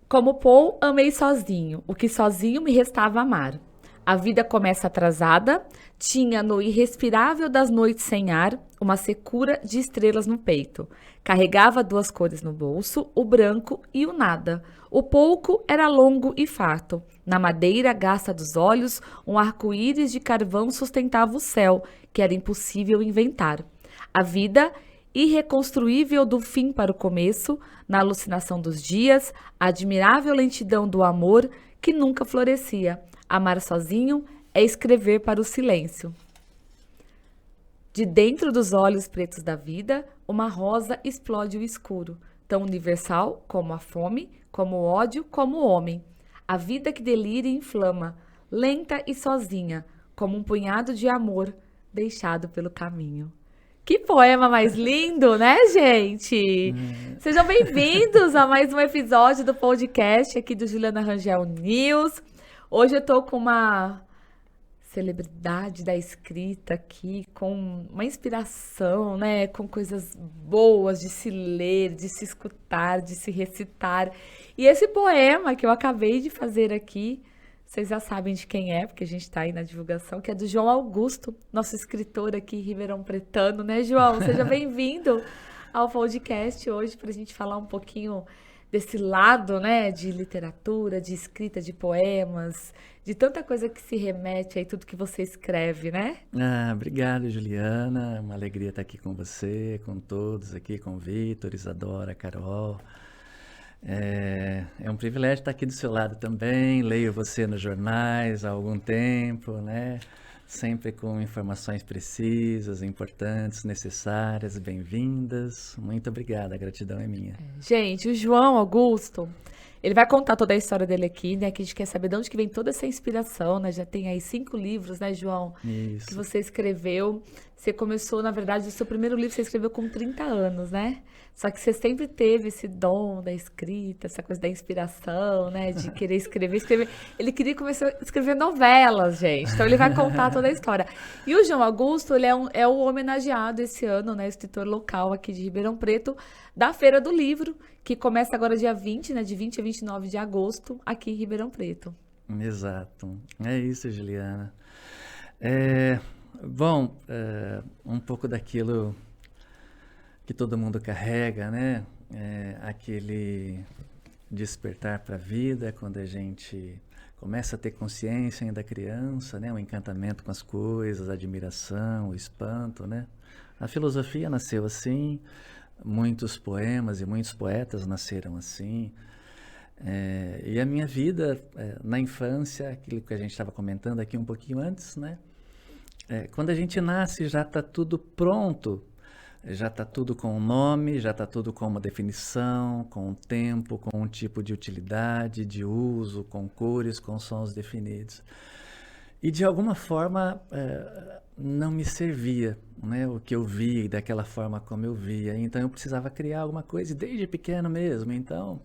Como Paul, amei sozinho, o que sozinho me restava amar. A vida começa atrasada, tinha no irrespirável das noites sem ar uma secura de estrelas no peito. Carregava duas cores no bolso, o branco e o nada. O pouco era longo e farto. Na madeira gasta dos olhos, um arco-íris de carvão sustentava o céu, que era impossível inventar. A vida, irreconstruível do fim para o começo, na alucinação dos dias, a admirável lentidão do amor que nunca florescia. Amar sozinho é escrever para o silêncio. De dentro dos olhos pretos da vida, uma rosa explode o escuro, tão universal como a fome, como o ódio, como o homem. A vida que delira e inflama, lenta e sozinha, como um punhado de amor deixado pelo caminho. Que poema mais lindo, né, gente? Sejam bem-vindos a mais um episódio do podcast aqui do Juliana Rangel News. Hoje eu tô com uma celebridade da escrita aqui, com uma inspiração, né? Com coisas boas de se ler, de se escutar, de se recitar. E esse poema que eu acabei de fazer aqui, vocês já sabem de quem é, porque a gente está aí na divulgação, que é do João Augusto, nosso escritor aqui, Ribeirão Pretano, né, João? Seja bem-vindo ao podcast hoje para a gente falar um pouquinho desse lado, né, de literatura, de escrita de poemas, de tanta coisa que se remete aí, tudo que você escreve, né? Obrigado, Juliana. Uma alegria estar aqui com você, com todos aqui, com o Vitor, Isadora, Carol. É um privilégio estar aqui do seu lado também. Leio você nos jornais há algum tempo, né? Sempre com informações precisas, importantes, necessárias, bem-vindas. Muito obrigado, a gratidão é minha. Gente, o João Augusto, ele vai contar toda a história dele aqui, né? Que a gente quer saber de onde que vem toda essa inspiração, né? Já tem aí 5 livros, né, João? Que Isso. você escreveu. Você começou, na verdade, o seu primeiro livro você escreveu com 30 anos, né? Só que você sempre teve esse dom da escrita, essa coisa da inspiração, né? De querer escrever, escrever. Ele queria começar a escrever novelas, gente. Então ele vai contar toda a história. E o João Augusto, ele é o homenageado esse ano, né? Escritor local aqui de Ribeirão Preto, da Feira do Livro, que começa agora dia 20, né? De 20 a 29 de agosto, aqui em Ribeirão Preto. Exato. É isso, Juliana. É, bom, um pouco daquilo que todo mundo carrega, né? Aquele despertar para a vida quando a gente começa a ter consciência ainda criança, né? O encantamento com as coisas, a admiração, o espanto, né? A filosofia nasceu assim, muitos poemas e muitos poetas nasceram assim. E a minha vida na infância, aquilo que a gente estava comentando aqui um pouquinho antes, né? Quando a gente nasce já está tudo pronto, já está tudo com um nome, já está tudo com uma definição, com um tempo, com um tipo de utilidade, de uso, com cores, com sons definidos. E de alguma forma não me servia, né, o que eu vi daquela forma como eu via. Então eu precisava criar alguma coisa desde pequeno mesmo. Então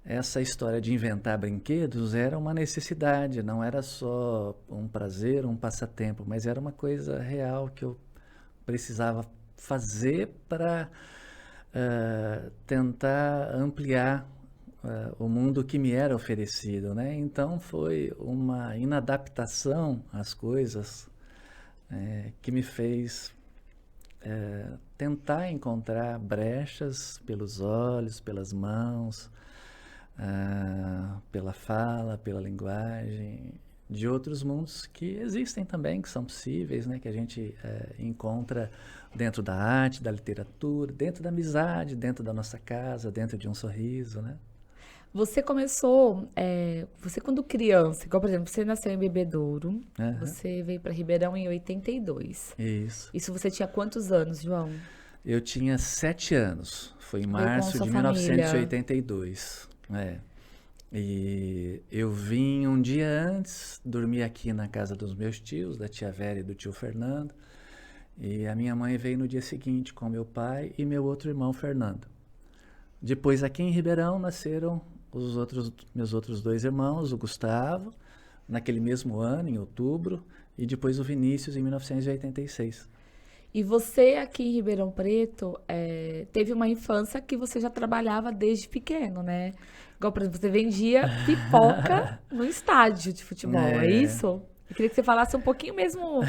essa história de inventar brinquedos era uma necessidade, não era só um prazer, um passatempo, mas era uma coisa real que eu precisava fazer para tentar ampliar o mundo que me era oferecido, né? Então foi uma inadaptação às coisas que me fez tentar encontrar brechas pelos olhos, pelas mãos, pela fala, pela linguagem, de outros mundos que existem também, que são possíveis, né? Que a gente encontra dentro da arte, da literatura, dentro da amizade, dentro da nossa casa, dentro de um sorriso, né? Você começou, você quando criança, igual por exemplo, você nasceu em Bebedouro, Aham. você veio para Ribeirão em 82. Isso. Isso você tinha quantos anos, João? Eu tinha 7 anos, foi em Veio com a março sua de mil novecentos e família. oitenta e dois. E eu vim um dia antes, dormi aqui na casa dos meus tios, da tia Vera e do tio Fernando. E a minha mãe veio no dia seguinte com meu pai e meu outro irmão Fernando. Depois aqui em Ribeirão nasceram meus outros dois irmãos, o Gustavo, naquele mesmo ano, em outubro, e depois o Vinícius em 1986. E você aqui em Ribeirão Preto teve uma infância que você já trabalhava desde pequeno, né? Igual, por exemplo, você vendia pipoca no estádio de futebol, é É, isso? Eu queria que você falasse um pouquinho mesmo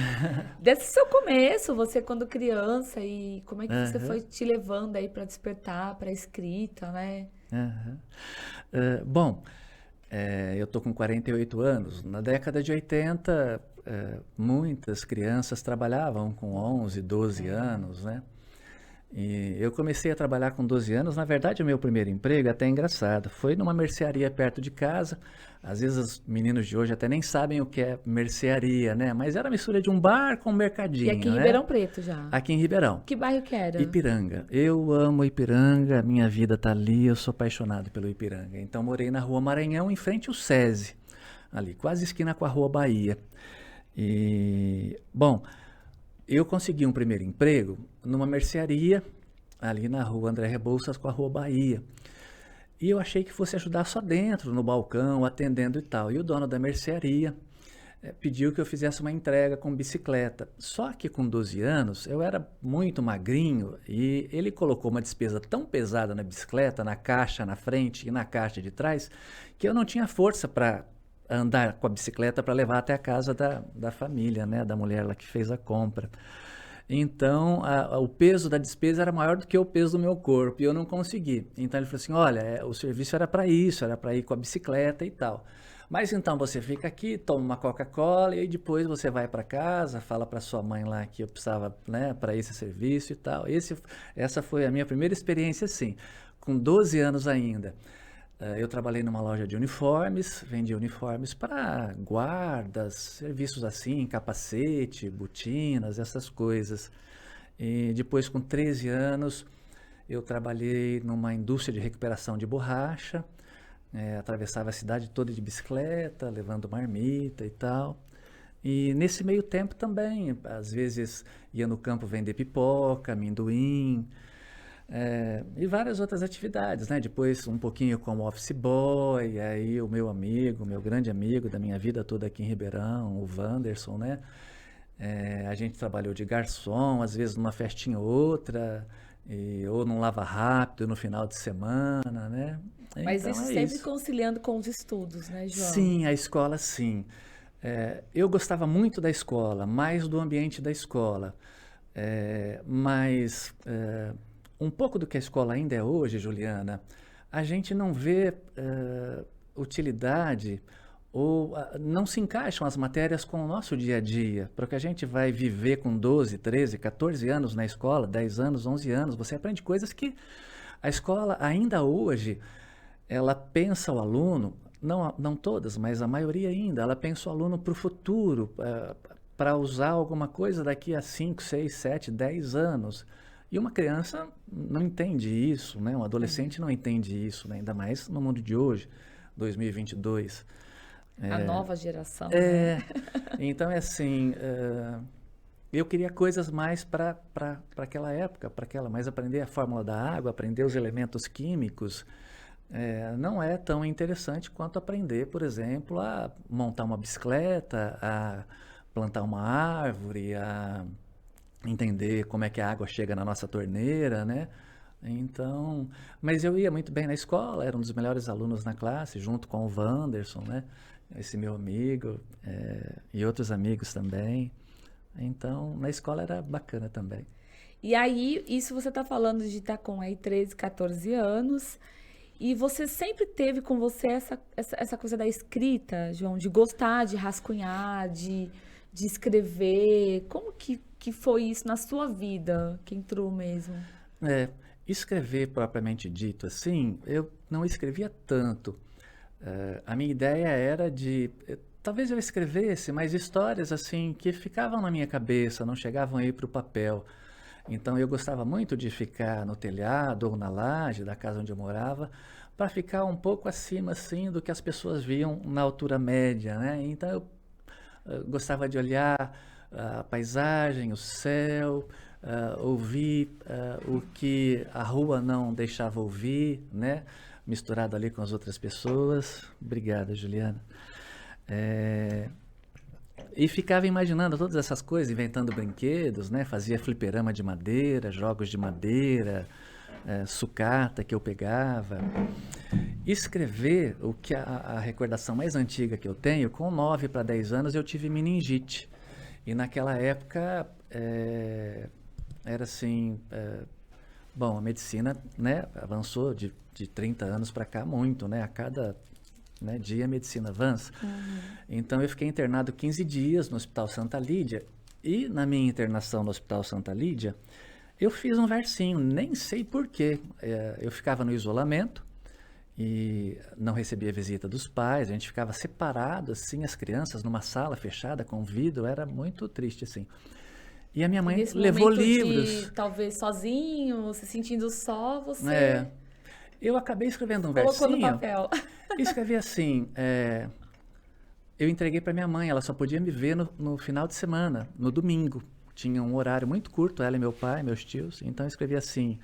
desse seu começo, você quando criança e como é que você aham, foi te levando aí para despertar, para escrita, né? aham. Bom, eu tô com 48 anos. Na década de 80, muitas crianças trabalhavam com 11, 12 anos, né? E eu comecei a trabalhar com 12 anos. Na verdade, o meu primeiro emprego, é até engraçado, foi numa mercearia perto de casa. Às vezes os meninos de hoje até nem sabem o que é mercearia, né? Mas era a mistura de um bar com um E aqui em mercadinho, né? Ribeirão Preto já. Aqui em Ribeirão. Que bairro que era? Ipiranga. Eu amo Ipiranga, minha vida tá ali, eu sou apaixonado pelo Ipiranga. Então morei na Rua Maranhão, em frente ao SESI, ali, quase esquina com a Rua Bahia. E, bom, eu consegui um primeiro emprego numa mercearia ali na Rua André Rebouças com a Rua Bahia. E eu achei que fosse ajudar só dentro, no balcão, atendendo e tal. E o dono da mercearia pediu que eu fizesse uma entrega com bicicleta. Só que com 12 anos eu era muito magrinho e ele colocou uma despesa tão pesada na bicicleta, na caixa na frente e na caixa de trás, que eu não tinha força para andar com a bicicleta para levar até a casa da família, né, da mulher lá que fez a compra. Então, o peso da despesa era maior do que o peso do meu corpo e eu não consegui. Então ele falou assim: olha, o serviço era para isso, era para ir com a bicicleta e tal. Mas então você fica aqui, toma uma Coca-Cola e depois você vai para casa, fala para sua mãe lá que eu precisava, né, para esse serviço e tal. Essa foi a minha primeira experiência assim, com 12 anos ainda. Eu trabalhei numa loja de uniformes, vendia uniformes para guardas, serviços assim, capacete, botinas, essas coisas. E depois, com 13 anos, eu trabalhei numa indústria de recuperação de borracha, atravessava a cidade toda de bicicleta, levando marmita e tal. E nesse meio tempo também, às vezes ia no campo vender pipoca, amendoim, e várias outras atividades, né? Depois um pouquinho como office boy, aí o meu amigo, meu grande amigo da minha vida toda aqui em Ribeirão, o Wanderson, né? A gente trabalhou de garçom, às vezes numa festinha ou outra, ou num lava rápido no final de semana, né? Mas Então isso é sempre isso. conciliando com os estudos, né, João? Sim, a escola sim. Eu gostava muito da escola, mais do ambiente da escola. Mas um pouco do que a escola ainda é hoje, Juliana, a gente não vê utilidade ou não se encaixam as matérias com o nosso dia a dia. Porque a gente vai viver com 12, 13, 14 anos na escola, 10 anos, 11 anos, você aprende coisas que a escola ainda hoje ela pensa o aluno, não todas, mas a maioria ainda, ela pensa o aluno para o futuro, para usar alguma coisa daqui a 5, 6, 7, 10 anos. E uma criança não entende isso, né? Um adolescente não entende isso, né? Ainda mais no mundo de hoje, 2022. A nova geração, né? É, então é assim, eu queria coisas mais para aquela época, mais aprender a fórmula da água, aprender os elementos químicos. Não é tão interessante quanto aprender, por exemplo, a montar uma bicicleta, a plantar uma árvore, a entender como é que a água chega na nossa torneira, né? Então, mas eu ia muito bem na escola, era um dos melhores alunos na classe, junto com o Wanderson, né? Esse meu amigo, e outros amigos também. Então, na escola era bacana também. E aí, isso você tá falando de estar com aí 13, 14 anos. E você sempre teve com você essa coisa da escrita, João, de gostar de rascunhar, de escrever. Como que foi isso na sua vida que entrou mesmo? É, escrever propriamente dito assim, eu não escrevia tanto. A minha ideia era talvez eu escrevesse, mas histórias assim que ficavam na minha cabeça, não chegavam aí para o papel. Então eu gostava muito de ficar no telhado ou na laje da casa onde eu morava, para ficar um pouco acima assim do que as pessoas viam na altura média, né? Então eu gostava de olhar a paisagem, o céu, ouvir o que a rua não deixava ouvir, né? Misturado ali com as outras pessoas. Obrigada, Juliana. É, E ficava imaginando todas essas coisas, inventando brinquedos, né? Fazia fliperama de madeira, jogos de madeira, sucata que eu pegava. Escrever, o que a recordação mais antiga que eu tenho, com 9 para 10 anos eu tive meningite. E naquela época era assim, bom, a medicina, né, avançou de 30 anos para cá muito, né? A cada, né, dia a medicina avança. Então eu fiquei internado 15 dias no Hospital Santa Lídia. E na minha internação no Hospital Santa Lídia, eu fiz um versinho, nem sei porquê. Eu ficava no isolamento e não recebia visita dos pais, a gente ficava separado, assim, as crianças, numa sala fechada com vidro, era muito triste, assim. E a minha E mãe nesse levou momento livros. de talvez sozinho, se sentindo só, É, você eu acabei escrevendo um colocou no versinho, papel. e escrevi assim, eu entreguei para minha mãe, ela só podia me ver no final de semana, no domingo. Tinha um horário muito curto, ela e meu pai, meus tios. Então eu escrevi assim: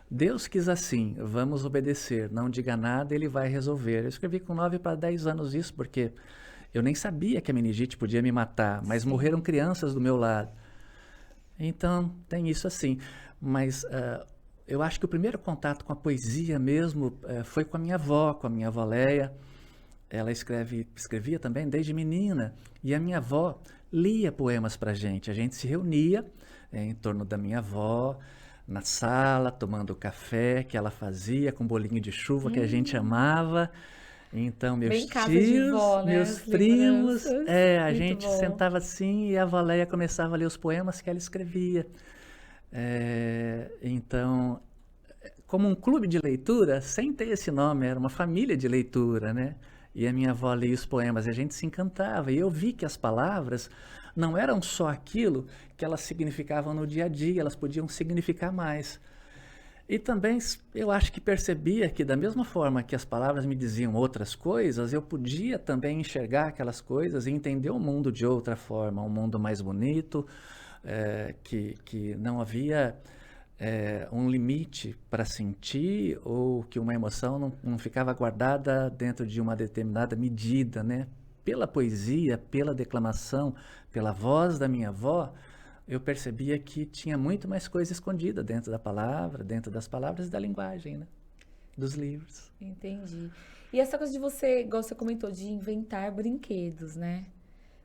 Deus quis assim, vamos obedecer, não diga nada, ele vai resolver. Eu escrevi com 9 para 10 anos isso, porque eu nem sabia que a meningite podia me matar, mas morreram Sim, crianças do meu lado. Então tem isso assim. Mas eu acho que o primeiro contato com a poesia mesmo foi com a minha avó Leia. Ela escrevia também desde menina, e a minha avó lia poemas para a gente se reunia em torno da minha avó, na sala, tomando o café que ela fazia, com bolinho de chuva que a gente amava. Então, meus bem casa de tios, vó, né? meus As primos, lembranças. a Muito gente bom. sentava assim e a avó Leia começava a ler os poemas que ela escrevia. Então, como um clube de leitura, sem ter esse nome, era uma família de leitura, né? E a minha avó lia os poemas e a gente se encantava. E eu vi que as palavras não eram só aquilo que elas significavam no dia a dia, elas podiam significar mais. E também eu acho que percebia que, da mesma forma que as palavras me diziam outras coisas, eu podia também enxergar aquelas coisas e entender o mundo de outra forma, um mundo mais bonito, que não havia um limite para sentir ou que uma emoção não ficava guardada dentro de uma determinada medida, né? Pela poesia, pela declamação, pela voz da minha avó, eu percebia que tinha muito mais coisa escondida dentro da palavra, dentro das palavras e da linguagem, né? Dos livros. Entendi. E essa coisa de você, igual você comentou, de inventar brinquedos, né?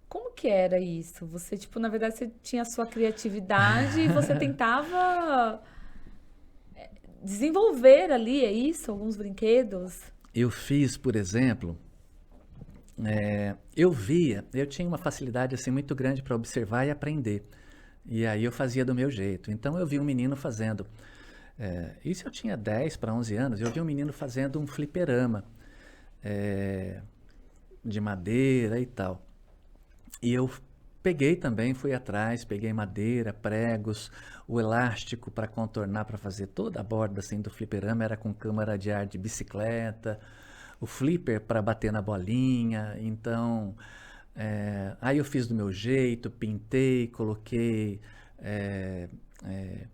Como que era isso? Você, tipo, na verdade, você tinha a sua criatividade e você tentava desenvolver ali, é isso? Alguns brinquedos? Eu fiz, por exemplo, eu tinha uma facilidade assim muito grande para observar e aprender. E aí eu fazia do meu jeito. Então eu vi um menino fazendo. Isso eu tinha 10 para 11 anos. Eu vi um menino fazendo um fliperama de madeira e tal. E eu peguei também, fui atrás, peguei madeira, pregos, o elástico para contornar, para fazer toda a borda assim do fliperama era com câmara de ar de bicicleta, o flipper para bater na bolinha. Então, aí eu fiz do meu jeito, pintei, coloquei é, é,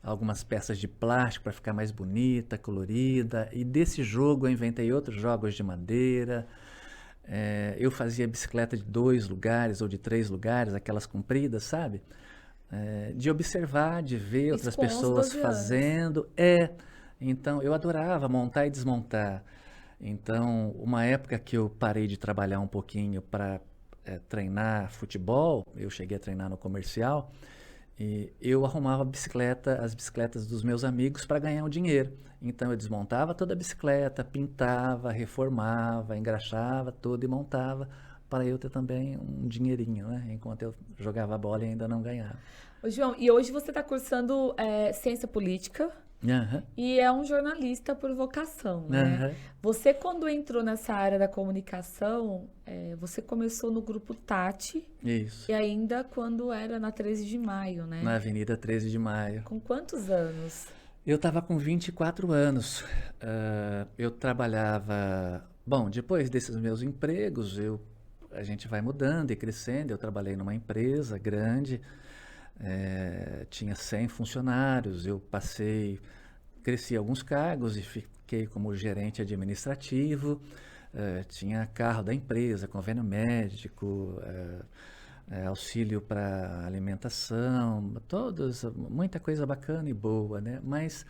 algumas peças de plástico para ficar mais bonita, colorida. E desse jogo eu inventei outros jogos de madeira. Eu fazia bicicleta de 2 lugares ou de 3 lugares, aquelas compridas, sabe? De observar, de ver Isso outras com 11, pessoas 12 anos. fazendo. Então, eu adorava montar e desmontar. Então, uma época que eu parei de trabalhar um pouquinho para treinar futebol, eu cheguei a treinar no comercial, e eu arrumava as bicicletas dos meus amigos para ganhar um dinheiro. Então eu desmontava toda a bicicleta, pintava, reformava, engraxava tudo e montava para eu ter também um dinheirinho, né? Enquanto eu jogava bola e ainda não ganhava. Ô, João, e hoje você está cursando ciência política Aham, e é um jornalista por vocação, né? aham, Você, quando entrou nessa área da comunicação, você começou no grupo Tati isso. e ainda quando era na 13 de maio, né? Na Avenida 13 de Maio. Com quantos anos? Eu estava com 24 anos. Eu trabalhava. Bom, depois desses meus empregos, a gente vai mudando e crescendo. Eu trabalhei numa empresa grande, tinha 100 funcionários. Cresci alguns cargos e fiquei como gerente administrativo. Tinha carro da empresa, convênio médico, auxílio para alimentação, muita coisa bacana e boa, né? Mas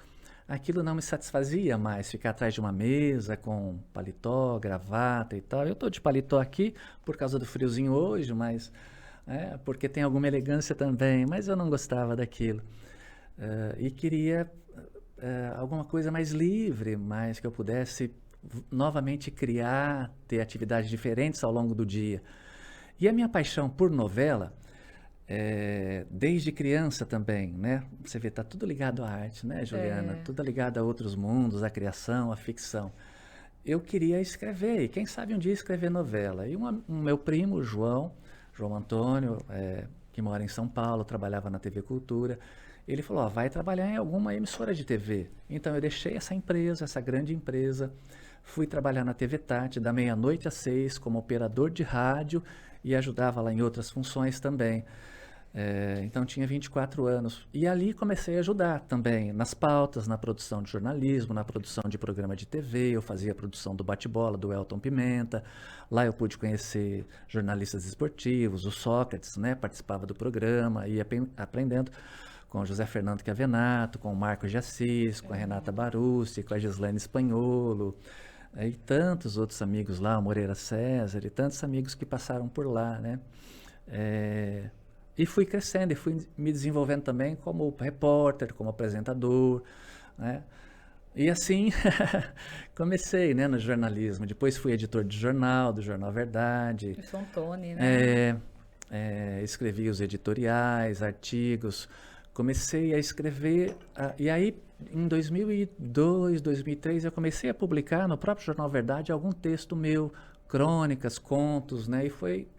aquilo não me satisfazia mais, ficar atrás de uma mesa com paletó, gravata e tal. Eu estou de paletó aqui por causa do friozinho hoje, mas porque tem alguma elegância também, mas eu não gostava daquilo. E queria alguma coisa mais livre, mais que eu pudesse novamente criar, ter atividades diferentes ao longo do dia. E a minha paixão por novela, desde criança também, né? Você vê, tá tudo ligado à arte, né, Juliana? Tudo ligado a outros mundos, à criação, à ficção. Eu queria escrever, e quem sabe um dia escrever novela. E um meu primo, João Antônio, que mora em São Paulo, trabalhava na TV Cultura, ele falou, ó, vai trabalhar em alguma emissora de TV. Então eu deixei essa empresa, essa grande empresa, fui trabalhar na TV Tati, da meia-noite às 6, como operador de rádio, e ajudava lá em outras funções também. Então tinha 24 anos. E ali comecei a ajudar também nas pautas, na produção de jornalismo, na produção de programa de TV. Eu fazia a produção do Bate-Bola, do Elton Pimenta. Lá eu pude conhecer jornalistas esportivos, o Sócrates, né? Participava do programa, ia aprendendo com o José Fernando Chiavenato, com o Marcos de Assis, com a Renata Barussi, com a Gislaine Espanholo, e tantos outros amigos lá, o Moreira César, e tantos amigos que passaram por lá, né? E fui crescendo e fui me desenvolvendo também como repórter, como apresentador, né? E assim comecei, né, no jornalismo. Depois fui editor de jornal, do Jornal Verdade. Isso é um Tony, né? Escrevi os editoriais, artigos. Comecei a escrever, e aí em 2002, 2003 eu comecei a publicar no próprio Jornal Verdade algum texto meu, crônicas, contos, né? E foi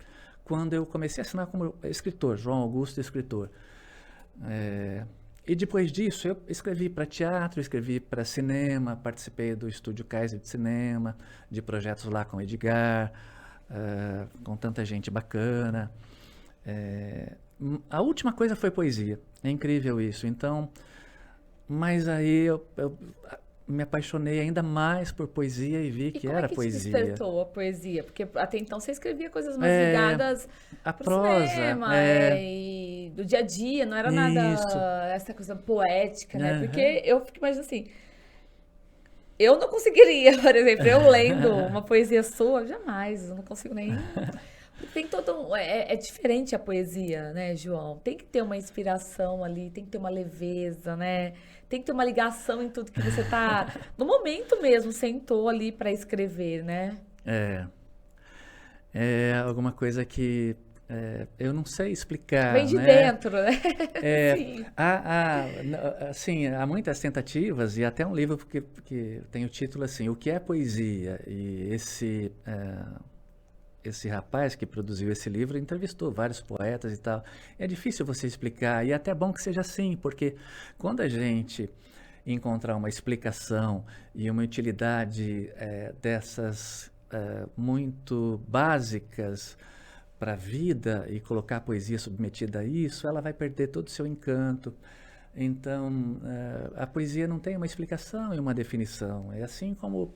quando eu comecei a assinar como escritor, João Augusto Escritor. E depois disso eu escrevi para teatro, escrevi para cinema, participei do Estúdio Kaiser de cinema, de projetos lá com Edgar, com tanta gente bacana. A última coisa foi poesia, é incrível isso. Então, mas aí eu me apaixonei ainda mais por poesia e vi que era poesia. Como é que te despertou a poesia? Porque até então você escrevia coisas mais ligadas à pro prosa, cinema, e do dia a dia, não era nada essa coisa poética, né? Porque eu fico imaginando assim, eu não conseguiria, por exemplo, eu lendo uma poesia sua, jamais, eu não consigo nem... Tem todo é diferente a poesia, né, João? Tem que ter uma inspiração ali, tem que ter uma leveza, né? Tem que ter uma ligação em tudo que você tá no momento mesmo, sentou ali para escrever, né? Alguma coisa que eu não sei explicar, vem de né? dentro, né? Sim. Há muitas tentativas e até um livro que tem o título assim, O que é poesia? E esse rapaz que produziu esse livro entrevistou vários poetas e tal. É difícil você explicar, e é até bom que seja assim, porque quando a gente encontrar uma explicação e uma utilidade dessas muito básicas para a vida e colocar a poesia submetida a isso, ela vai perder todo o seu encanto. Então, a poesia não tem uma explicação e uma definição. É assim como...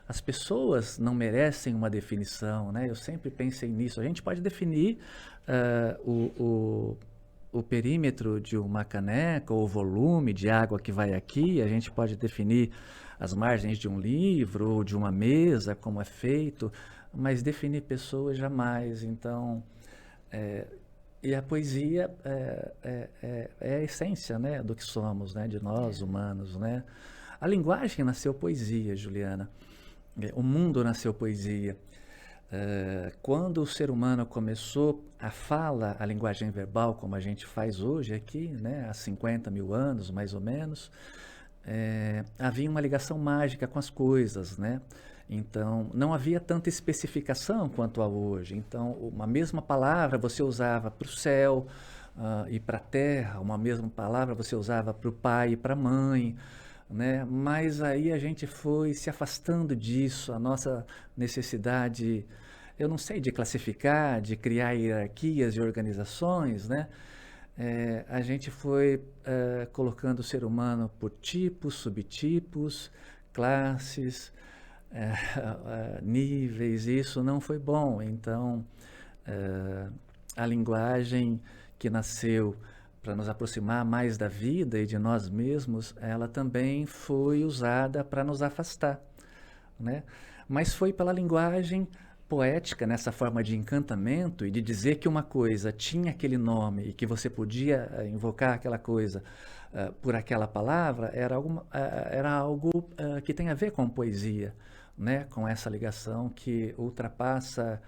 as pessoas não merecem uma definição, né? Eu sempre pensei nisso. A gente pode definir o perímetro de uma caneca ou o volume de água que vai aqui. A gente pode definir as margens de um livro ou de uma mesa, como é feito, mas definir pessoas jamais. Então, e a poesia é a essência, né, do que somos, né, de nós humanos, né? A linguagem nasceu poesia, Juliana. O mundo nasceu poesia. Quando o ser humano começou a fala, a linguagem verbal, como a gente faz hoje aqui, né, há 50 mil anos, mais ou menos, havia uma ligação mágica com as coisas, né? Então, não havia tanta especificação quanto há hoje. Então, uma mesma palavra você usava para o céu e para a terra, uma mesma palavra você usava para o pai e para a mãe, né? Mas aí a gente foi se afastando disso, a nossa necessidade, eu não sei, de classificar, de criar hierarquias e organizações, né? A gente foi colocando o ser humano por tipos, subtipos, classes, níveis, e isso não foi bom. Então, a linguagem que nasceu para nos aproximar mais da vida e de nós mesmos, ela também foi usada para nos afastar, né? Mas foi pela linguagem poética, nessa forma de encantamento e de dizer que uma coisa tinha aquele nome e que você podia invocar aquela coisa por aquela palavra, era algo que tem a ver com poesia, né? Com essa ligação que ultrapassa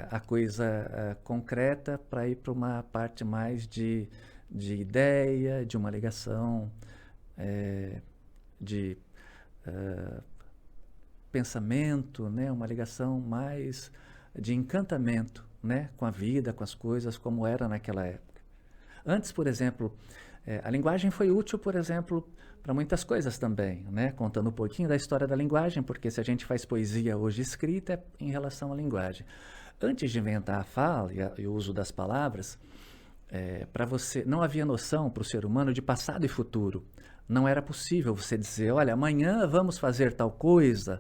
a coisa concreta para ir para uma parte mais de ideia, de uma ligação, de pensamento, né? Uma ligação mais de encantamento, né? Com a vida, com as coisas, como era naquela época. Antes, por exemplo, a linguagem foi útil, por exemplo, para muitas coisas também, né? Contando um pouquinho da história da linguagem, porque se a gente faz poesia hoje escrita é em relação à linguagem. Antes de inventar a fala e o uso das palavras, para você não havia noção para o ser humano de passado e futuro. Não era possível você dizer, olha, amanhã vamos fazer tal coisa.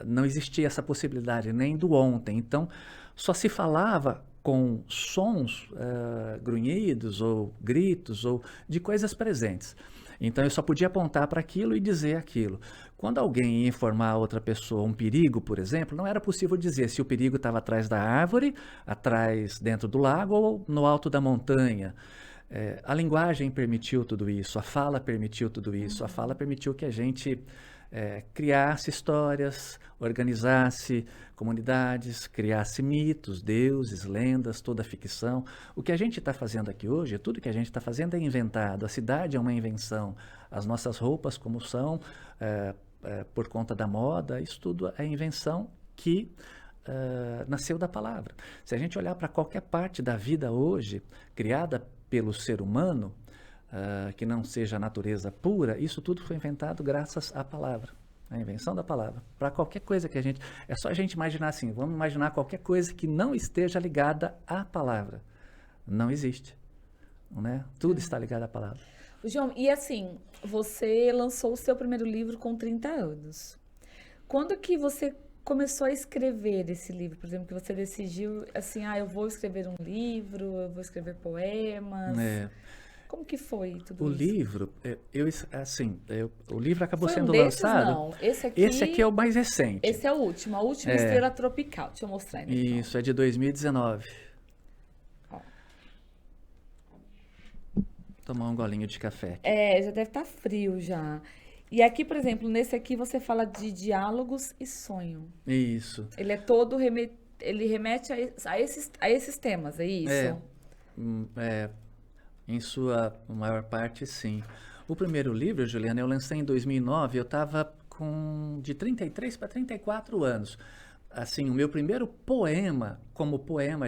Não existia essa possibilidade nem do ontem. Então, só se falava com sons grunhidos ou gritos ou de coisas presentes. Então, eu só podia apontar para aquilo e dizer aquilo. Quando alguém ia informar a outra pessoa um perigo, por exemplo, não era possível dizer se o perigo estava atrás da árvore, atrás dentro do lago ou no alto da montanha. A linguagem permitiu tudo isso, a fala permitiu tudo isso, a fala permitiu que a gente criasse histórias, organizasse comunidades, criasse mitos, deuses, lendas, toda a ficção. O que a gente está fazendo aqui hoje, tudo que a gente está fazendo é inventado. A cidade é uma invenção, as nossas roupas como são, por conta da moda, isso tudo é invenção que nasceu da palavra. Se a gente olhar para qualquer parte da vida hoje, criada pelo ser humano, que não seja a natureza pura, isso tudo foi inventado graças à palavra, a invenção da palavra. Para qualquer coisa que a gente... É só a gente imaginar assim, vamos imaginar qualquer coisa que não esteja ligada à palavra. Não existe, né? Tudo está ligado à palavra. João, e assim, você lançou o seu primeiro livro com 30 anos. Quando que você começou a escrever esse livro? Por exemplo, que você decidiu assim, eu vou escrever um livro, eu vou escrever poemas. Como que foi tudo o isso? Livro, o livro acabou foi sendo desses, lançado. Não. Esse aqui é o mais recente. Esse é o último, a última Estrela Tropical. Deixa eu mostrar ainda. Isso, é de 2019. Ó. Tomar um golinho de café. Já deve estar frio já. E aqui, por exemplo, nesse aqui você fala de diálogos e sonho. Isso. Ele é todo ele remete a esses temas, é isso? Em sua maior parte, sim. O primeiro livro, Juliana, eu lancei em 2009, eu estava de 33 para 34 anos. Assim, o meu primeiro poema, como poema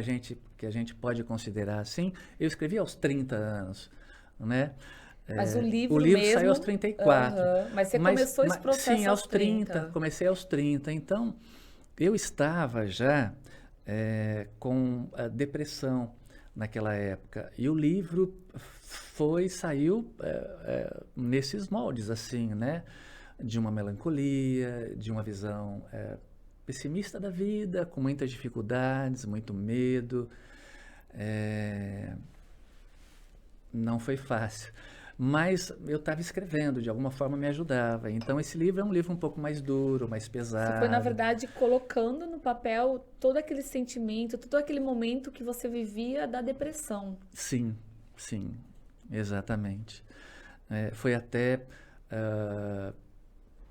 que a gente pode considerar assim, eu escrevi aos 30 anos, né? Mas o livro mesmo, saiu aos 34. Mas você começou esse processo sim, aos 30. Comecei aos 30. Então, eu estava já com a depressão naquela época. E o livro saiu nesses moldes, assim, né? De uma melancolia, de uma visão pessimista da vida, com muitas dificuldades, muito medo. Não foi fácil. Mas eu estava escrevendo, de alguma forma me ajudava. Então, esse livro é um livro um pouco mais duro, mais pesado. Você foi, na verdade, colocando no papel todo aquele sentimento, todo aquele momento que você vivia da depressão. Sim, exatamente. Foi até...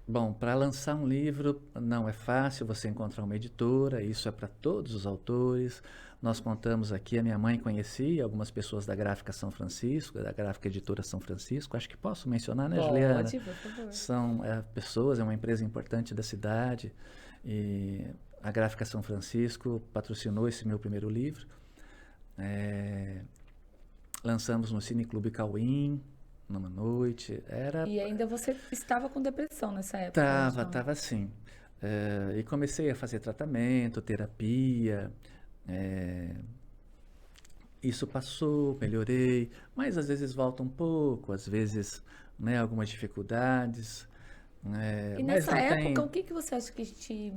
Bom, para lançar um livro não é fácil você encontrar uma editora, isso é para todos os autores. Nós contamos aqui, a minha mãe conhecia algumas pessoas da Gráfica São Francisco, da Gráfica Editora São Francisco, acho que posso mencionar, né, Juliana? Pode, por favor. São pessoas, é uma empresa importante da cidade, e a Gráfica São Francisco patrocinou esse meu primeiro livro. Lançamos no Cine Clube Cauim, numa noite. E ainda você estava com depressão nessa época? Tava sim. E comecei a fazer tratamento, terapia. Isso passou, melhorei, mas às vezes volta um pouco, às vezes, né, algumas dificuldades. E nessa época, o que você acha que te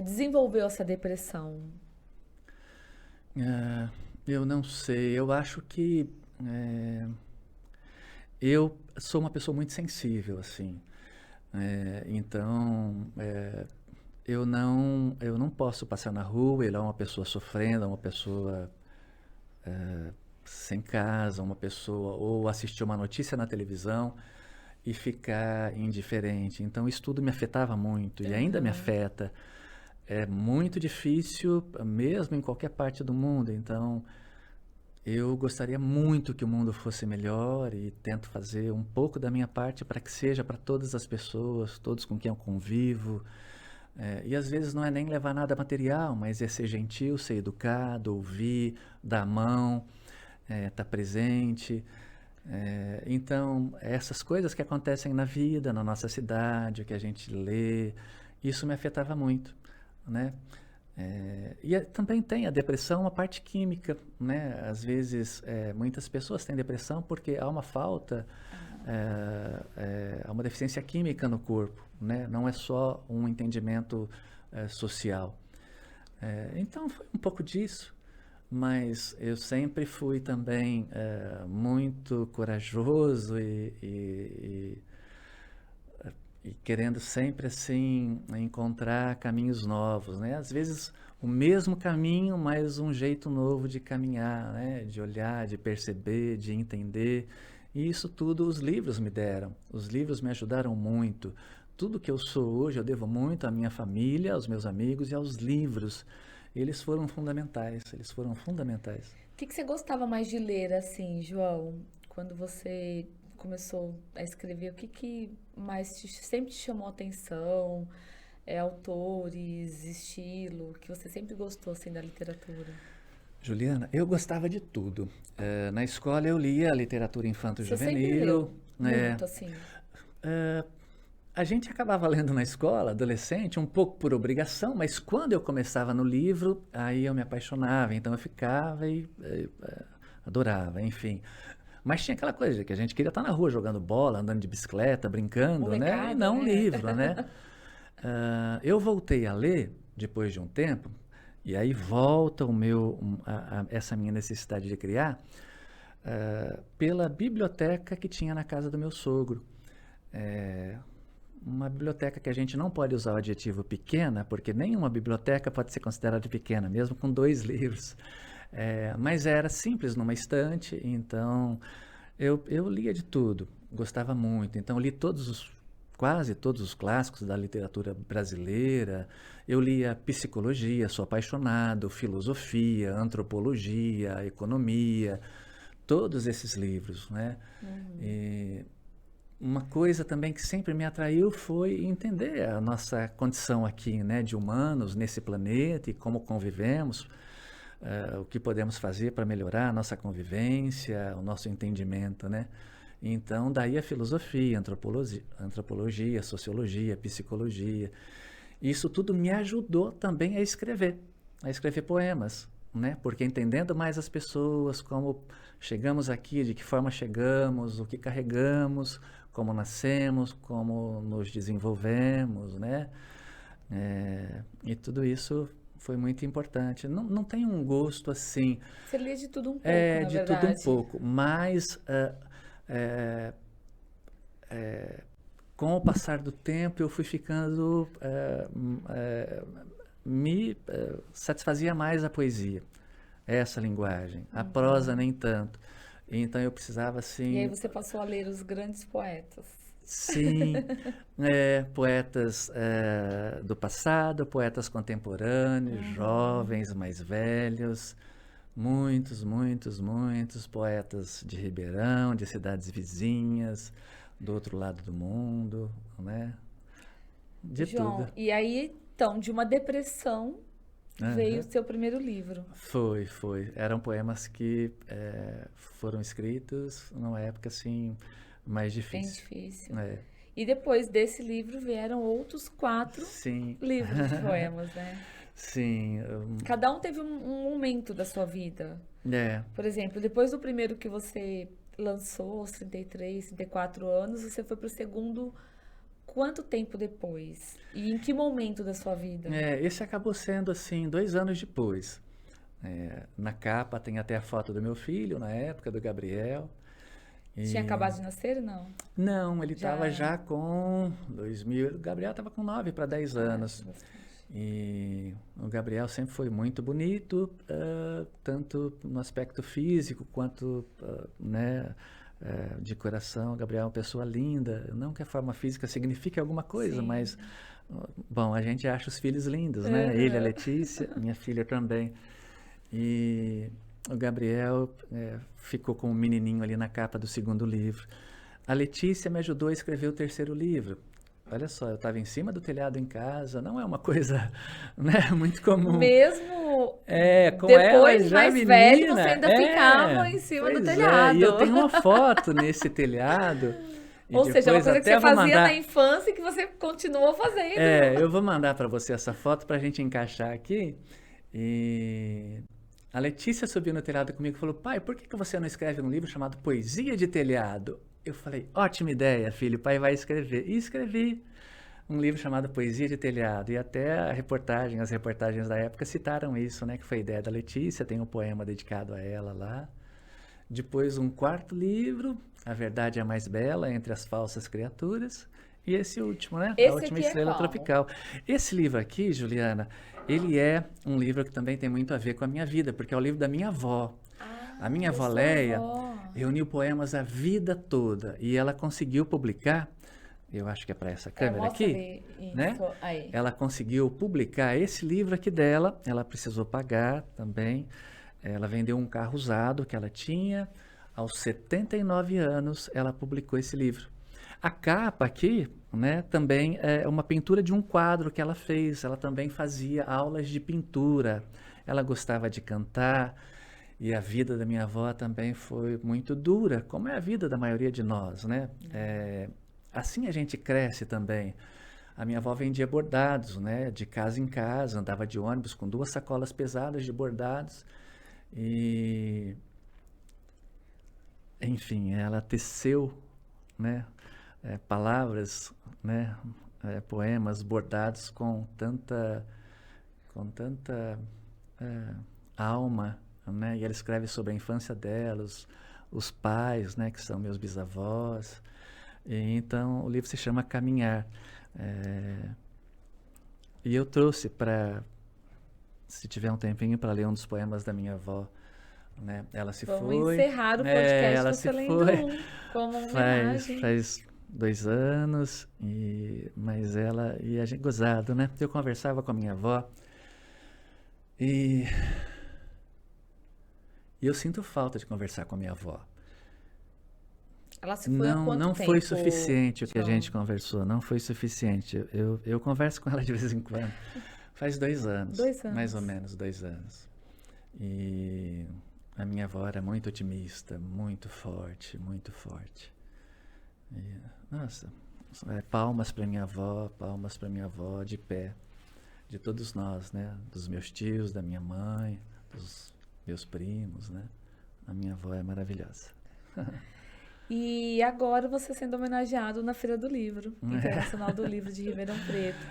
desenvolveu essa depressão? Ah, eu não sei, eu acho que eu sou uma pessoa muito sensível, assim. Então, eu não posso passar na rua e lá uma pessoa sofrendo, uma pessoa sem casa, uma pessoa, ou assistir uma notícia na televisão e ficar indiferente. Então, isso tudo me afetava muito e ainda me Aham. afeta. É muito difícil, mesmo em qualquer parte do mundo. Então, eu gostaria muito que o mundo fosse melhor e tento fazer um pouco da minha parte para que seja para todas as pessoas, todos com quem eu convivo. E às vezes não é nem levar nada material, mas é ser gentil, ser educado, ouvir, dar a mão, estar presente. Então, essas coisas que acontecem na vida, na nossa cidade, que a gente lê, isso me afetava muito, né? Também tem a depressão, uma parte química, né? Às vezes, muitas pessoas têm depressão porque há uma falta, há uma deficiência química no corpo, né? Não é só um entendimento, social. Então, foi um pouco disso, mas eu sempre fui também muito corajoso e querendo sempre assim encontrar caminhos novos, né? Às vezes o mesmo caminho, mas um jeito novo de caminhar, né? De olhar, de perceber, de entender. E isso tudo os livros me deram. Os livros me ajudaram muito. Tudo que eu sou hoje eu devo muito à minha família, aos meus amigos e aos livros. Eles foram fundamentais, eles foram fundamentais. O que você gostava mais de ler, assim, João? Quando você começou a escrever, o que mais sempre te chamou a atenção? Autores, estilo, que você sempre gostou, assim, da literatura? Juliana, eu gostava de tudo. Na escola eu lia literatura Você sempre infanto-juvenil, leu né? muito, assim. Eh, a gente acabava lendo na escola, adolescente, um pouco por obrigação, mas quando eu começava no livro, aí eu me apaixonava, então eu ficava e adorava, enfim. Mas tinha aquela coisa que a gente queria estar na rua jogando bola, andando de bicicleta, brincando, né? E Molecada, não um né? livro, né? Eu voltei a ler depois de um tempo, e aí volta essa minha necessidade de criar, pela biblioteca que tinha na casa do meu sogro. É, uma biblioteca que a gente não pode usar o adjetivo pequena, porque nenhuma biblioteca pode ser considerada pequena, mesmo com 2 livros. Mas era simples numa estante, então eu lia de tudo, gostava muito. Então li quase todos os clássicos da literatura brasileira. Eu lia psicologia, sou apaixonado, filosofia, antropologia, economia, todos esses livros, né? Uhum. E uma coisa também que sempre me atraiu foi entender a nossa condição aqui, né, de humanos nesse planeta e como convivemos, o que podemos fazer para melhorar a nossa convivência, o nosso entendimento, né? Então, daí a filosofia, antropologia, sociologia, psicologia. Isso tudo me ajudou também a escrever poemas, né? Porque entendendo mais as pessoas, como chegamos aqui, de que forma chegamos, o que carregamos, como nascemos, como nos desenvolvemos, né? E tudo isso foi muito importante. Não, não tem um gosto assim, Você lia de tudo um pouco, na de tudo um verdade. pouco, mas é, com o passar do tempo eu fui ficando, me satisfazia mais a poesia, essa linguagem, a prosa Uhum. nem tanto. Então eu precisava E aí assim, você passou a ler os grandes poetas. sim, poetas do passado, poetas contemporâneos, Uhum. jovens, mais velhos, muitos, muitos, muitos poetas de Ribeirão, de cidades vizinhas, do outro lado do mundo, né? De tudo. João, e aí, então, de uma depressão veio o Aham. seu primeiro livro. Foi, foi. Eram poemas que foram escritos numa época assim mais Bem difícil. difícil. É, E depois desse livro vieram outros 4 sim, livros de poemas, né? sim, Cada um teve um momento da sua vida. é, Por exemplo, depois do primeiro que você lançou, aos 33, 34 anos, você foi pro segundo quanto tempo depois? E em que momento da sua vida? esse acabou sendo assim 2 anos depois. Na capa tem até a foto do meu filho, na época, do Gabriel. Tinha acabado de nascer, não? Não, ele estava já com 2000. O Gabriel estava com 9 para 10 anos. E o Gabriel sempre foi muito bonito, tanto no aspecto físico quanto né, de coração. O Gabriel é uma pessoa linda. Não que a forma física signifique alguma coisa, Sim. mas, bom, a gente acha os filhos lindos, né? Ele, a Letícia, minha filha também. E o Gabriel ficou com um menininho ali na capa do segundo livro. A Letícia me ajudou a escrever o terceiro livro. Olha só, eu estava em cima do telhado em casa, não é uma coisa, né, muito comum. Mesmo Com ela depois, já mais menina, velho, você ainda ficava em cima do pois telhado. E eu tenho uma foto nesse telhado. E Ou seja, uma depois coisa que até você vou fazia mandar, na infância e que você continuou fazendo. eu vou mandar para você essa foto para a gente encaixar aqui. E a Letícia subiu no telhado comigo e falou: pai, por que você não escreve um livro chamado Poesia de Telhado? Eu falei: ótima ideia, filho, o pai vai escrever. E escrevi um livro chamado Poesia de Telhado. E até as reportagens da época citaram isso, né? Que foi a ideia da Letícia, tem um poema dedicado a ela lá. Depois um quarto livro, A Verdade é a Mais Bela Entre as Falsas Criaturas. E esse último, né? Esse A Última aqui é Estrela qual? Tropical. Esse livro aqui, Juliana, ele é um livro que também tem muito a ver com a minha vida, porque é o livro da minha avó. A minha avó Leia reuniu poemas a vida toda e ela conseguiu publicar, eu acho que é para essa câmera aqui, né? Aí. Ela conseguiu publicar esse livro aqui dela, ela precisou pagar também. Ela vendeu um carro usado que ela tinha, aos 79 anos ela publicou esse livro. A capa aqui, né, também é uma pintura de um quadro que ela fez. Ela também fazia aulas de pintura. Ela gostava de cantar e a vida da minha avó também foi muito dura, como é a vida da maioria de nós, né? Assim a gente cresce também. A minha avó vendia bordados, né, de casa em casa, andava de ônibus com 2 sacolas pesadas de bordados e, enfim, ela teceu, né, palavras, né, poemas bordados com tanta alma, né? E ela escreve sobre a infância dela, os pais, né, que são meus bisavós. E então o livro se chama Caminhar. E eu trouxe para, se tiver um tempinho, para ler um dos poemas da minha avó. Né? Ela se Vamos foi. encerrar o podcast Ela você se lendo foi. como uma homenagem. Faz 2 anos, mas ela, e a gente, gozado, né? Eu conversava com a minha avó e eu sinto falta de conversar com a minha avó. Ela se foi há quanto Não tempo, foi suficiente o que a João? gente conversou, não foi suficiente. Eu converso com ela de vez em quando. Faz 2 anos, 2 anos. mais ou menos 2 anos. E a minha avó era muito otimista, muito forte, muito forte. E, nossa, palmas para minha avó, de pé, de todos nós, né? Dos meus tios, da minha mãe, dos meus primos, né? A minha avó é maravilhosa. E agora você sendo homenageado na Feira do Livro, Internacional do Livro de Ribeirão Preto.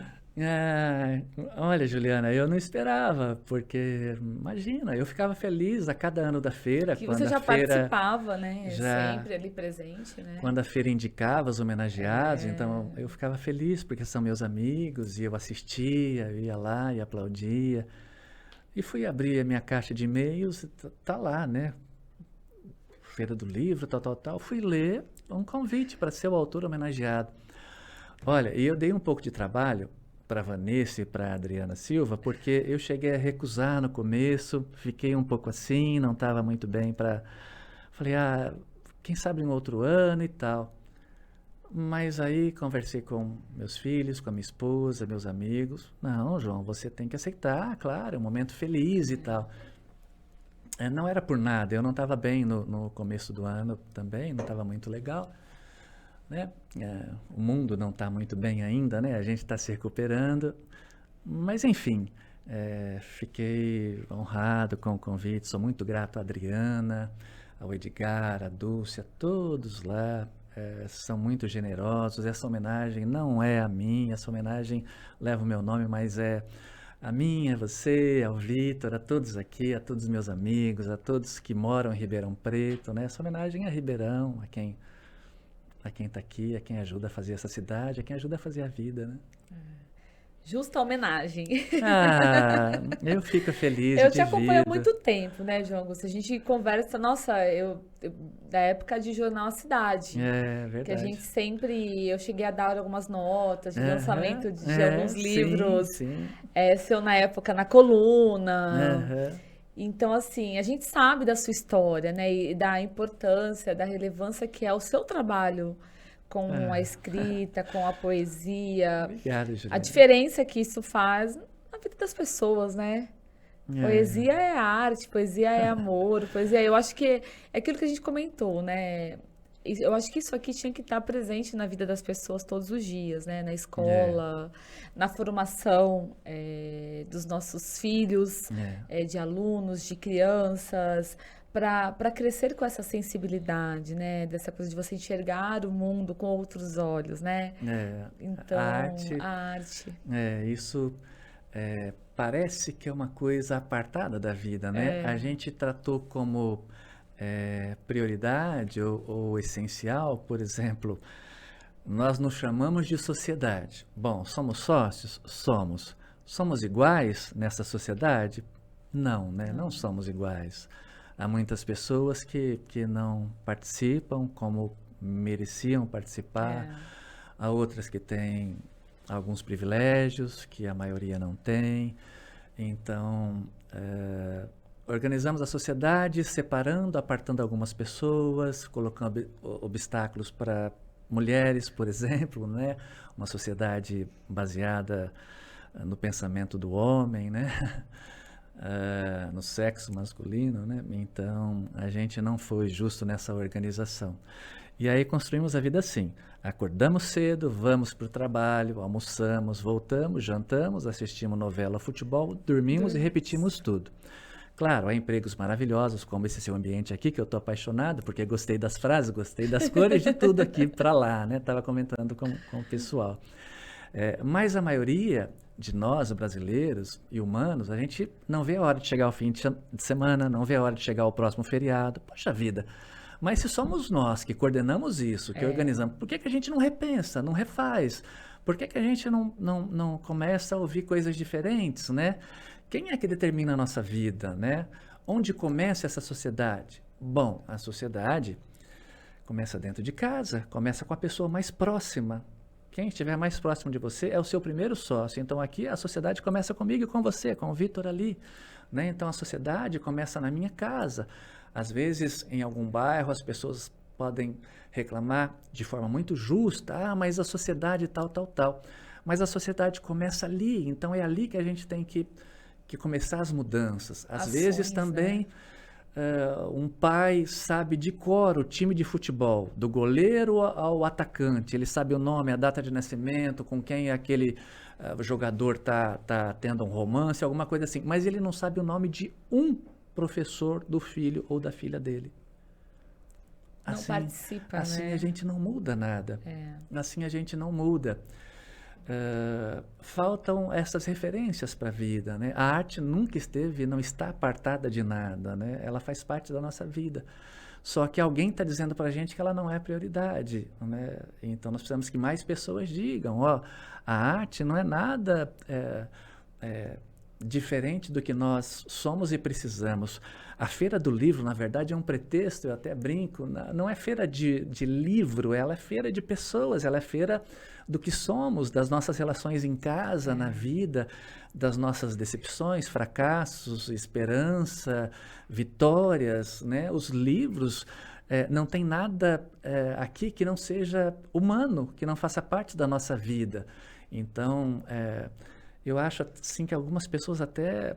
Olha, Juliana, eu não esperava, porque, imagina, eu ficava feliz a cada ano da feira. Que quando você já a feira participava, né? Sempre ali presente, né? Quando a feira indicava os homenageados, então eu ficava feliz, porque são meus amigos, e eu assistia, eu ia lá e aplaudia. E fui abrir a minha caixa de e-mails, e tá lá, né? Feira do Livro, tal. Fui ler um convite para ser o autor homenageado. Olha, e eu dei um pouco de trabalho para a Vanessa e para a Adriana Silva, porque eu cheguei a recusar no começo, fiquei um pouco assim, não estava muito bem para... Falei, quem sabe em outro ano e tal. Mas aí conversei com meus filhos, com a minha esposa, meus amigos. Não, João, você tem que aceitar, claro, é um momento feliz e tal. Não era por nada, eu não estava bem no começo do ano também, não estava muito legal. Né? O mundo não está muito bem ainda, né? A gente está se recuperando. Mas, enfim, fiquei honrado com o convite, sou muito grato à Adriana, ao Edgar, à Dulce, a todos lá. São muito generosos. Essa homenagem não é a minha, essa homenagem leva o meu nome, mas é A mim, a você, ao Vitor, a todos aqui, a todos os meus amigos, a todos que moram em Ribeirão Preto, né? Essa homenagem a Ribeirão, a quem está aqui, a quem ajuda a fazer essa cidade, a quem ajuda a fazer a vida, né? Justa homenagem. Ah, eu fico feliz Eu e te acompanho há divido. muito tempo, né, João Augusto? A gente conversa, nossa, da época de Jornal A Cidade, É que a gente verdade. sempre, eu cheguei a dar algumas notas de Aham, lançamento de alguns sim, livros, sim. seu na época na coluna. Aham, Então, assim, a gente sabe da sua história, né, e da importância, da relevância que é o seu trabalho com a ah, escrita, com a poesia, obrigado, a Juliana. diferença que isso faz na vida das pessoas, né? É, Poesia é arte, poesia é amor, poesia. Eu acho que é aquilo que a gente comentou, né? Eu acho que isso aqui tinha que estar presente na vida das pessoas todos os dias, né? Na é, escola, na formação dos nossos filhos, é, de alunos, de crianças, para crescer com essa sensibilidade, né? Dessa coisa de você enxergar o mundo com outros olhos, né? é. A Então, arte, a arte. isso parece que é uma coisa apartada da vida, né? A gente tratou como prioridade ou essencial, por exemplo, nós nos chamamos de sociedade. Bom, somos sócios? Somos. Somos iguais nessa sociedade? Não, né? Não Não. somos iguais. Há muitas pessoas que não participam como mereciam participar, É. há outras que têm alguns privilégios que a maioria não tem. Então, organizamos a sociedade separando, apartando algumas pessoas, colocando obstáculos para mulheres, por exemplo, né? Uma sociedade baseada no pensamento do homem, né? No sexo masculino, né? Então, a gente não foi justo nessa organização. E aí construímos a vida assim. Acordamos cedo, vamos para o trabalho, almoçamos, voltamos, jantamos, assistimos novela, futebol, dormimos e Dormimos. repetimos tudo. Claro, há empregos maravilhosos, como esse seu ambiente aqui, que eu estou apaixonado, porque gostei das frases, gostei das cores, de tudo aqui para lá, né? Estava comentando com o pessoal. Mas a maioria de nós, brasileiros e humanos, a gente não vê a hora de chegar ao fim de semana, não vê a hora de chegar ao próximo feriado. Poxa vida, mas se somos nós que coordenamos isso, que É. organizamos, por que que a gente não repensa, não refaz? Por que que a gente não começa a ouvir coisas diferentes, né? Quem é que determina a nossa vida, né? Onde começa essa sociedade? Bom, a sociedade começa dentro de casa, começa com a pessoa mais próxima. Quem estiver mais próximo de você é o seu primeiro sócio. Então aqui a sociedade começa comigo e com você, com o Vitor ali, né? Então a sociedade começa na minha casa. Às vezes, em algum bairro, as pessoas podem reclamar de forma muito justa, mas a sociedade tal, tal, tal. Mas a sociedade começa ali, então é ali que a gente tem que começar as mudanças. Às vezes Ações, né? também um pai sabe de cor o time de futebol, do goleiro ao atacante. Ele sabe o nome, a data de nascimento, com quem aquele jogador tá tendo um romance, alguma coisa assim. Mas ele não sabe o nome de um professor do filho ou da filha dele. Não Assim, participa, assim a né? gente não muda nada. É. Assim a gente não muda. Faltam essas referências para a vida, né? A arte nunca esteve, não está apartada de nada, né? Ela faz parte da nossa vida. Só que alguém está dizendo para a gente que ela não é prioridade, né? Então nós precisamos que mais pessoas digam, ó, a arte não é nada diferente do que nós somos e precisamos. A Feira do Livro, na verdade, é um pretexto, eu até brinco, não é feira de livro, ela é feira de pessoas, ela é feira do que somos, das nossas relações em casa, na vida, das nossas decepções, fracassos, esperança, vitórias, né? Os livros não tem nada aqui que não seja humano, que não faça parte da nossa vida. Então, eu acho assim que algumas pessoas até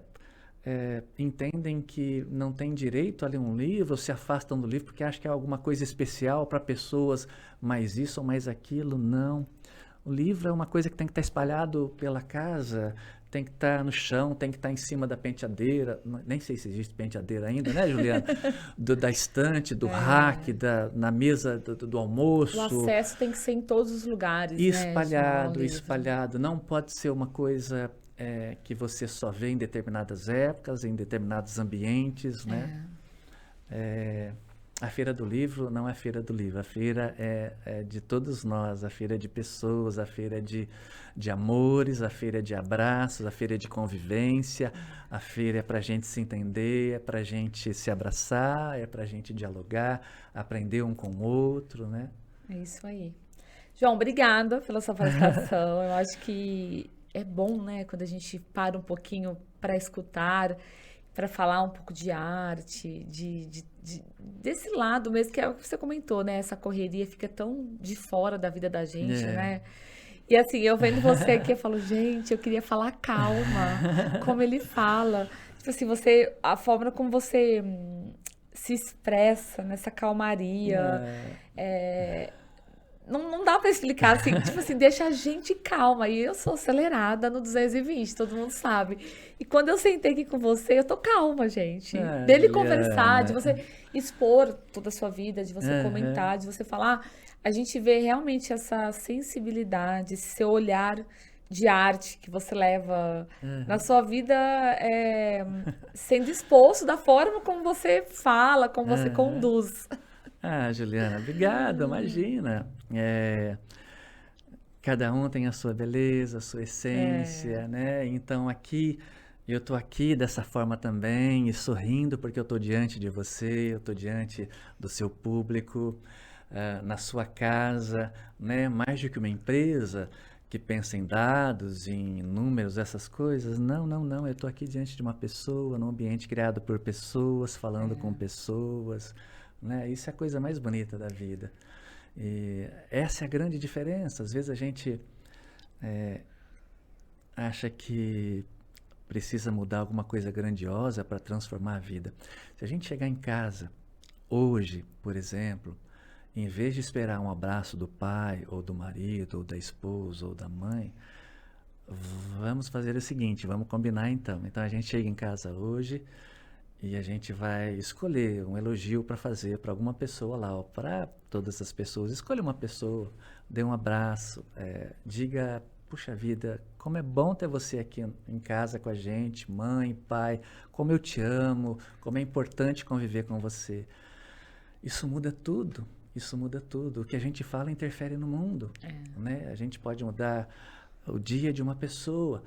entendem que não tem direito a ler um livro, ou se afastam do livro porque acham que é alguma coisa especial para pessoas, mais isso ou mais aquilo. Não. O livro é uma coisa que tem que estar espalhado pela casa, tem que estar no chão, tem que estar em cima da penteadeira. Nem sei se existe penteadeira ainda, né, Juliana? Da estante, do rack, na mesa do O almoço. acesso tem que ser em todos os lugares, né, João, ao Espalhado, livro. espalhado. Não pode ser uma coisa que você só vê em determinadas épocas, em determinados ambientes, né? A Feira do Livro não é a Feira do Livro, a feira é de todos nós, a feira é de pessoas, a feira é de amores, a feira é de abraços, a feira é de convivência, a feira é para a gente se entender, é para a gente se abraçar, é para a gente dialogar, aprender um com o outro, né? É isso aí. João, obrigada pela sua participação. Eu acho que é bom, né, quando a gente para um pouquinho para escutar, para falar um pouco de arte, desse lado mesmo, que é o que você comentou, né? Essa correria fica tão de fora da vida da gente, né? E assim, eu vendo você aqui, eu falo, gente, eu queria falar calma, como ele fala. Tipo assim, a forma como você se expressa nessa calmaria. Não dá pra explicar assim, tipo assim, deixa a gente calma. E eu sou acelerada no 220, todo mundo sabe. E quando eu sentei aqui com você, eu tô calma, gente. Dele conversar, de você expor toda a sua vida, de você comentar, de você falar, a gente vê realmente essa sensibilidade, esse seu olhar de arte que você leva na sua vida, sendo exposto da forma como você fala, como você conduz. Ah, Juliana, obrigado, imagina. Cada um tem a sua beleza, a sua essência, né? Então aqui, eu tô aqui dessa forma também, e sorrindo porque eu tô diante de você, eu tô diante do seu público, na sua casa, né? Mais do que uma empresa que pensa em dados, em números, essas coisas. Não, não, não. Eu tô aqui diante de uma pessoa, num ambiente criado por pessoas, falando com pessoas, né? Isso é a coisa mais bonita da vida. E essa é a grande diferença. Às vezes a gente acha que precisa mudar alguma coisa grandiosa para transformar a vida. Se a gente chegar em casa hoje, por exemplo, em vez de esperar um abraço do pai, ou do marido, ou da esposa, ou da mãe, vamos fazer o seguinte, vamos combinar então. Então a gente chega em casa hoje e a gente vai escolher um elogio para fazer para alguma pessoa lá, ou para todas as pessoas. Escolha uma pessoa, dê um abraço, diga, puxa vida, como é bom ter você aqui em casa com a gente, mãe, pai, como eu te amo, como é importante conviver com você. Isso muda tudo, isso muda tudo. O que a gente fala interfere no mundo, né? A gente pode mudar o dia de uma pessoa.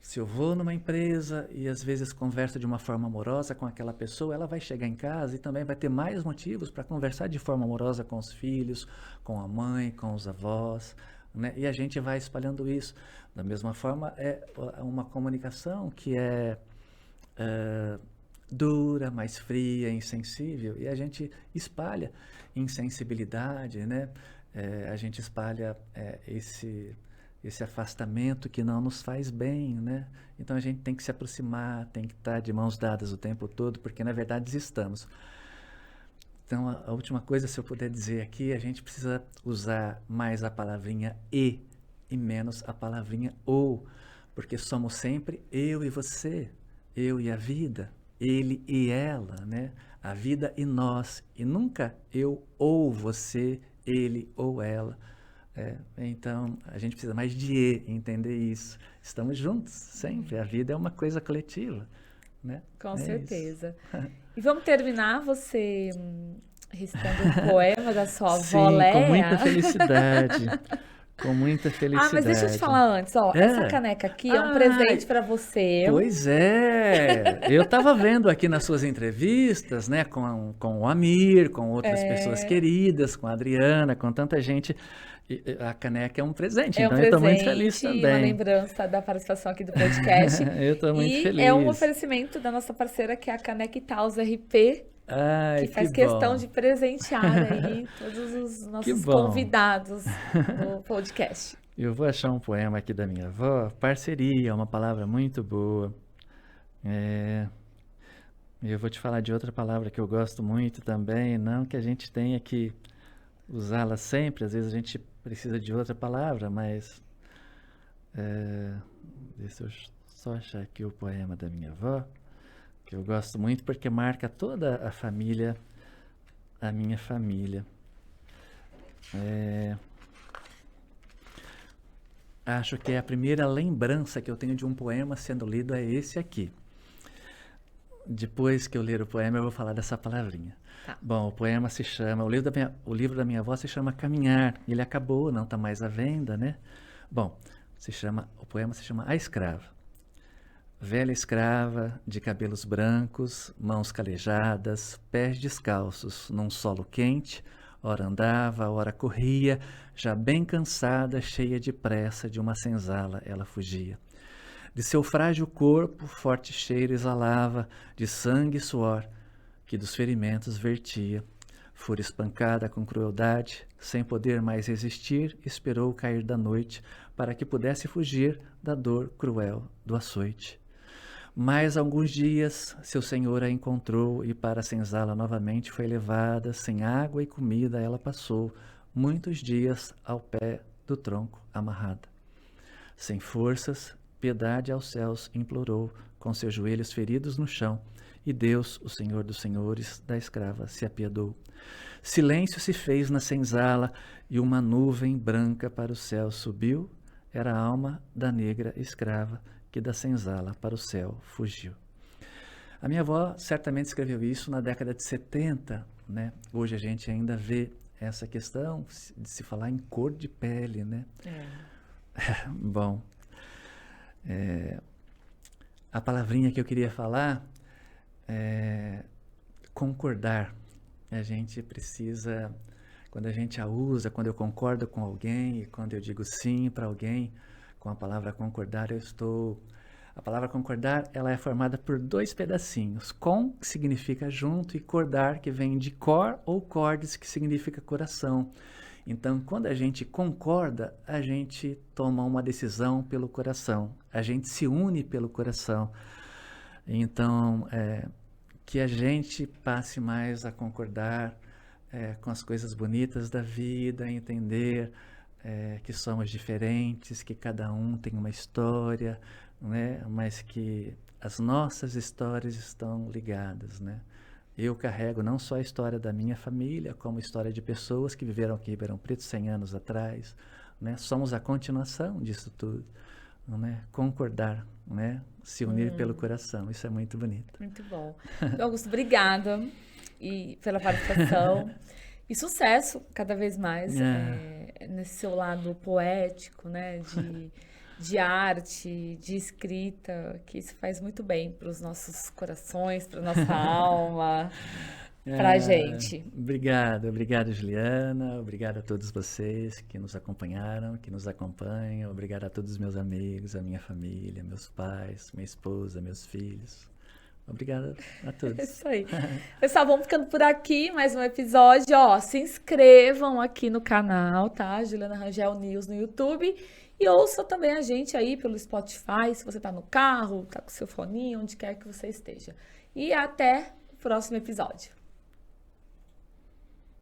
Se eu vou numa empresa e às vezes converso de uma forma amorosa com aquela pessoa, ela vai chegar em casa e também vai ter mais motivos para conversar de forma amorosa com os filhos, com a mãe, com os avós, né? E a gente vai espalhando isso. Da mesma forma, é uma comunicação que é dura, mais fria, insensível, e a gente espalha insensibilidade, né? A gente espalha esse afastamento que não nos faz bem, né? Então a gente tem que se aproximar, tem que estar de mãos dadas o tempo todo, porque na verdade estamos. Então a última coisa, se eu puder dizer aqui, a gente precisa usar mais a palavrinha e menos a palavrinha ou, porque somos sempre eu e você, eu e a vida, ele e ela, né? A vida e nós, e nunca eu ou você, ele ou ela. Então, a gente precisa mais de entender isso. Estamos juntos, sempre. A vida é uma coisa coletiva, né? Com certeza. E vamos terminar você recitando um poema da sua avó Léa? Sim, com muita felicidade. Com muita felicidade. Mas deixa eu te falar antes, ó. Essa caneca aqui é um presente para você. Pois é. Eu estava vendo aqui nas suas entrevistas, né, com o Amir, com outras pessoas queridas, com a Adriana, com tanta gente. A caneca é um presente, então eu estou muito feliz também. E uma lembrança da participação aqui do podcast. Eu estou muito feliz. E é um oferecimento da nossa parceira, que é a Caneca Itaúsa RP, que faz questão de presentear aí todos os nossos convidados do podcast. Eu vou achar um poema aqui da minha avó. Parceria é uma palavra muito boa. Eu vou te falar de outra palavra que eu gosto muito também, não que a gente tenha que usá-la sempre, às vezes a gente precisa de outra palavra, mas deixa eu só achar aqui o poema da minha avó, que eu gosto muito porque marca toda a família, a minha família. acho que a primeira lembrança que eu tenho de um poema sendo lido é esse aqui. Depois que eu ler o poema, eu vou falar dessa palavrinha. Tá. Bom, o poema se chama, o livro da minha avó se chama Caminhar. Ele acabou, não está mais à venda, né? Bom, o poema se chama A Escrava. Velha escrava, de cabelos brancos, mãos calejadas, pés descalços, num solo quente, ora andava, ora corria, já bem cansada, cheia de pressa, de uma senzala ela fugia. De seu frágil corpo, forte cheiro exalava, de sangue e suor, que dos ferimentos vertia. Fora espancada com crueldade, sem poder mais resistir, esperou o cair da noite, para que pudesse fugir da dor cruel do açoite. Mais alguns dias, seu senhor a encontrou e para a senzala novamente foi levada, sem água e comida ela passou, muitos dias ao pé do tronco amarrada. Sem forças, piedade aos céus implorou, com seus joelhos feridos no chão, e Deus, o Senhor dos Senhores, da escrava se apiedou. Silêncio se fez na senzala, e uma nuvem branca para o céu subiu, era a alma da negra escrava, que da senzala para o céu fugiu. A minha avó certamente escreveu isso na década de 70, né? Hoje a gente ainda vê essa questão de se falar em cor de pele, né? Bom, a palavrinha que eu queria falar é concordar. A gente precisa, quando a gente a usa, quando eu concordo com alguém e quando eu digo sim para alguém, com a palavra concordar, a palavra concordar, ela é formada por dois pedacinhos. Com, que significa junto, e cordar, que vem de cor ou cordes, que significa coração. Então, quando a gente concorda, a gente toma uma decisão pelo coração. A gente se une pelo coração. Então, que a gente passe mais a concordar com as coisas bonitas da vida, entender que somos diferentes, que cada um tem uma história, né? Mas que as nossas histórias estão ligadas, né? Eu carrego não só a história da minha família, como a história de pessoas que viveram aqui em Ribeirão Preto 100 anos atrás, né? Somos a continuação disso tudo, né? Concordar, né? Se unir pelo coração, isso é muito bonito. Muito bom. Augusto, obrigada pela participação. E sucesso cada vez mais nesse seu lado poético, né? De arte, de escrita, que isso faz muito bem para os nossos corações, para nossa alma, para a gente. Obrigado, Juliana. Obrigado a todos vocês que nos acompanharam, que nos acompanham. Obrigado a todos os meus amigos, a minha família, meus pais, minha esposa, meus filhos. Obrigado a todos. É isso aí. Pessoal, vamos ficando por aqui, mais um episódio. Ó, se inscrevam aqui no canal, tá? Juliana Rangel News no YouTube. E ouça também a gente aí pelo Spotify, se você tá no carro, tá com seu foninho, onde quer que você esteja. E até o próximo episódio.